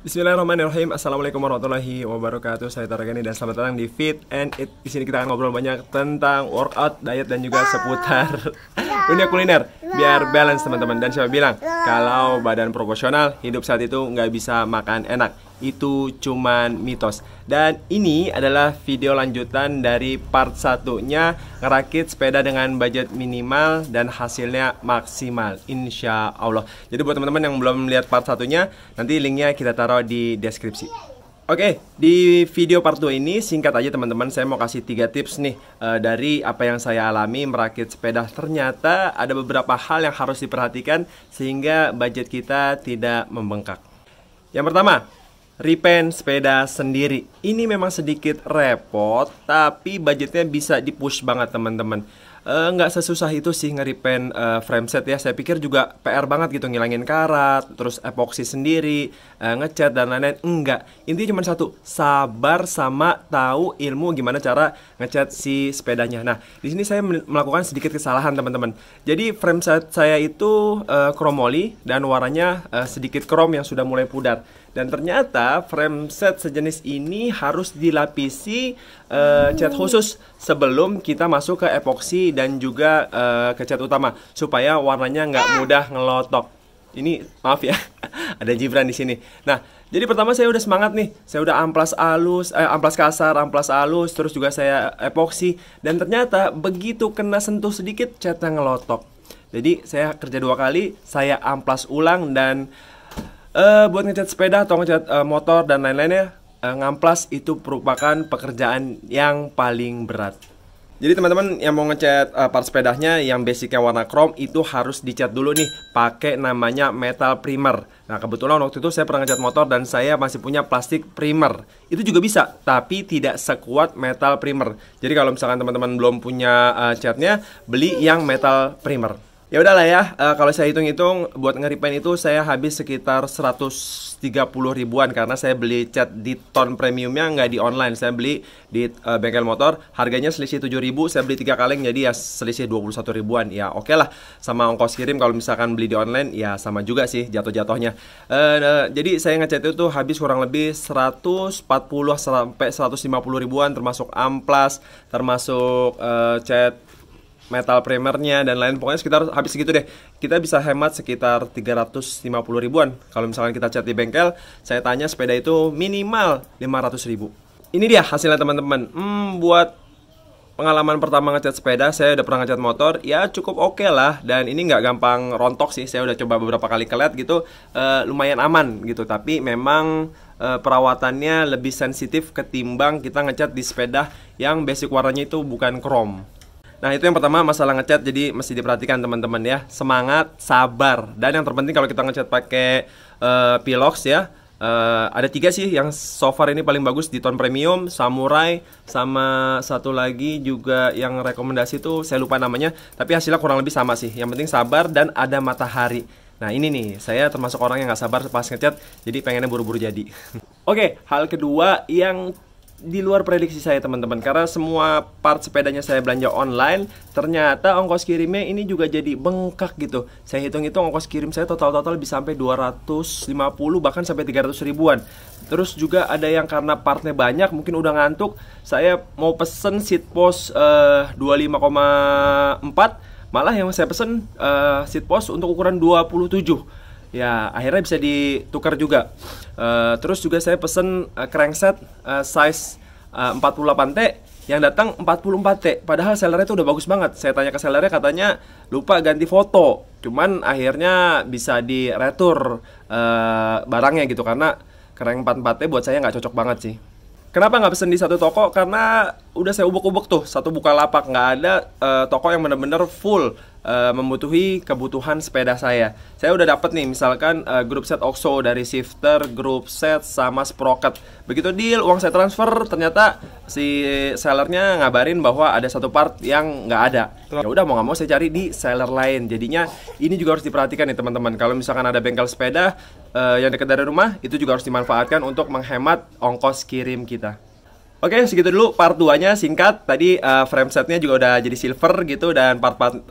Bismillahirrahmanirrahim. Assalamualaikum warahmatullahi wabarakatuh. Saya Taragani dan selamat datang di Fit and Eat. Di sini kita akan ngobrol banyak tentang workout, diet dan juga seputar dunia kuliner biar balance teman-teman. Dan siapa bilang kalau badan proporsional hidup saat itu nggak bisa makan enak? Itu cuman mitos. Dan ini adalah video lanjutan dari part satunya ngerakit sepeda dengan budget minimal dan hasilnya maksimal, insya Allah. Jadi buat teman-teman yang belum lihat part satunya, nanti linknya kita taruh di deskripsi. Oke, di video part 2 ini singkat aja teman-teman, saya mau kasih 3 tips nih dari apa yang saya alami merakit sepeda. Ternyata ada beberapa hal yang harus diperhatikan sehingga budget kita tidak membengkak. Yang pertama, repaint sepeda sendiri. Ini memang sedikit repot, tapi budgetnya bisa di-push banget teman-teman. Nggak sesusah itu sih nge-repaint frame set ya. Saya pikir juga PR banget gitu, ngilangin karat, terus epoksi sendiri, ngecat dan lain-lain. Enggak, intinya cuma satu, sabar sama tahu ilmu gimana cara ngecat si sepedanya. Nah, di sini saya melakukan sedikit kesalahan teman-teman. Jadi frame set saya itu kromoli dan warnanya sedikit krom yang sudah mulai pudar. Dan ternyata frame set sejenis ini harus dilapisi cat khusus sebelum kita masuk ke epoksi dan juga ke cat utama supaya warnanya nggak mudah ngelotok. Ini maaf ya, ada Gibran di sini. Nah, jadi pertama saya udah semangat nih, saya udah amplas halus, amplas kasar, amplas halus, terus juga saya epoksi. Dan ternyata begitu kena sentuh sedikit catnya ngelotok. Jadi saya kerja 2 kali, saya amplas ulang dan buat ngecat sepeda atau ngecat motor dan lain-lainnya, ngamplas itu merupakan pekerjaan yang paling berat. Jadi teman-teman yang mau ngecat part sepedanya yang basicnya warna chrome itu harus dicat dulu nih pakai namanya metal primer. Nah kebetulan waktu itu saya pernah ngecat motor dan saya masih punya plastik primer. Itu juga bisa, tapi tidak sekuat metal primer. Jadi kalau misalkan teman-teman belum punya catnya, beli yang metal primer. Ya udahlah ya, kalau saya hitung-hitung buat nge-repaint itu saya habis sekitar 130 ribuan karena saya beli cat di ton premiumnya nggak di online. Saya beli di bengkel motor, harganya selisih 7 ribu, saya beli 3 kaleng jadi ya selisih 21 ribuan. Ya oke lah, sama ongkos kirim kalau misalkan beli di online ya sama juga sih jatuh-jatuhnya. Jadi saya ngecat itu habis kurang lebih 140 sampai 150 ribuan termasuk amplas, termasuk cat metal primernya dan lain, pokoknya sekitar habis segitu deh. Kita bisa hemat sekitar 350 ribuan. Kalau misalkan kita cat di bengkel, saya tanya sepeda itu minimal 500 ribu. Ini dia hasilnya teman-teman. Buat pengalaman pertama ngecat sepeda, saya udah pernah ngecat motor, ya cukup oke lah. Dan ini nggak gampang rontok sih, saya udah coba beberapa kali kelet gitu, lumayan aman gitu. Tapi memang perawatannya lebih sensitif ketimbang kita ngecat di sepeda yang basic warnanya itu bukan chrome. Nah itu yang pertama masalah ngecat, jadi mesti diperhatikan teman-teman ya. Semangat, sabar, dan yang terpenting kalau kita ngecat pakai Pilox ya, ada 3 sih yang so far ini paling bagus di ton premium, Samurai, sama satu lagi juga yang rekomendasi tuh saya lupa namanya, tapi hasilnya kurang lebih sama sih. Yang penting sabar dan ada matahari. Nah ini nih, saya termasuk orang yang gak sabar pas ngecat, jadi pengennya buru-buru jadi. Oke, hal kedua yang di luar prediksi saya teman-teman, karena semua part sepedanya saya belanja online, ternyata ongkos kirimnya ini juga jadi bengkak gitu. Saya hitung-hitung ongkos kirim saya total bisa sampai 250 bahkan sampai 300 ribuan. Terus juga ada yang karena partnya banyak, mungkin udah ngantuk, saya mau pesen seat post 25,4, malah yang saya pesen seat post untuk ukuran 27. Ya akhirnya bisa ditukar juga. Terus juga saya pesen crankset size 48T, yang datang 44T. Padahal sellernya itu udah bagus banget. Saya tanya ke sellernya, katanya lupa ganti foto. Cuman akhirnya bisa diretur barangnya gitu, karena crank 44T buat saya nggak cocok banget sih. Kenapa nggak pesen di satu toko? Karena udah saya ubek-ubek tuh, satu Bukalapak, nggak ada toko yang bener-bener full membutuhi kebutuhan sepeda saya. Saya udah dapet nih misalkan grup set OXO dari shifter, grup set sama sprocket. Begitu deal, uang saya transfer, ternyata si sellernya ngabarin bahwa ada satu part yang nggak ada. Ya udah mau nggak mau saya cari di seller lain. Jadinya ini juga harus diperhatikan nih teman-teman. Kalau misalkan ada bengkel sepeda yang dekat dari rumah, itu juga harus dimanfaatkan untuk menghemat ongkos kirim kita. Oke, segitu dulu part 2-nya singkat. Tadi frame setnya juga udah jadi silver gitu. Dan part-part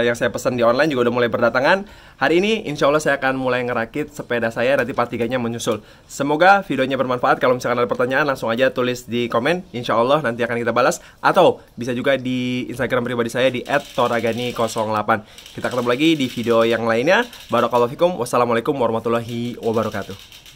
yang saya pesan di online juga udah mulai berdatangan. Hari ini insya Allah saya akan mulai ngerakit sepeda saya. Nanti part 3-nya menyusul. Semoga videonya bermanfaat. Kalau misalkan ada pertanyaan langsung aja tulis di komen. Insya Allah nanti akan kita balas. Atau bisa juga di Instagram pribadi saya di @toragani08. Kita ketemu lagi di video yang lainnya. Barakallahu fikum. Wassalamualaikum warahmatullahi wabarakatuh.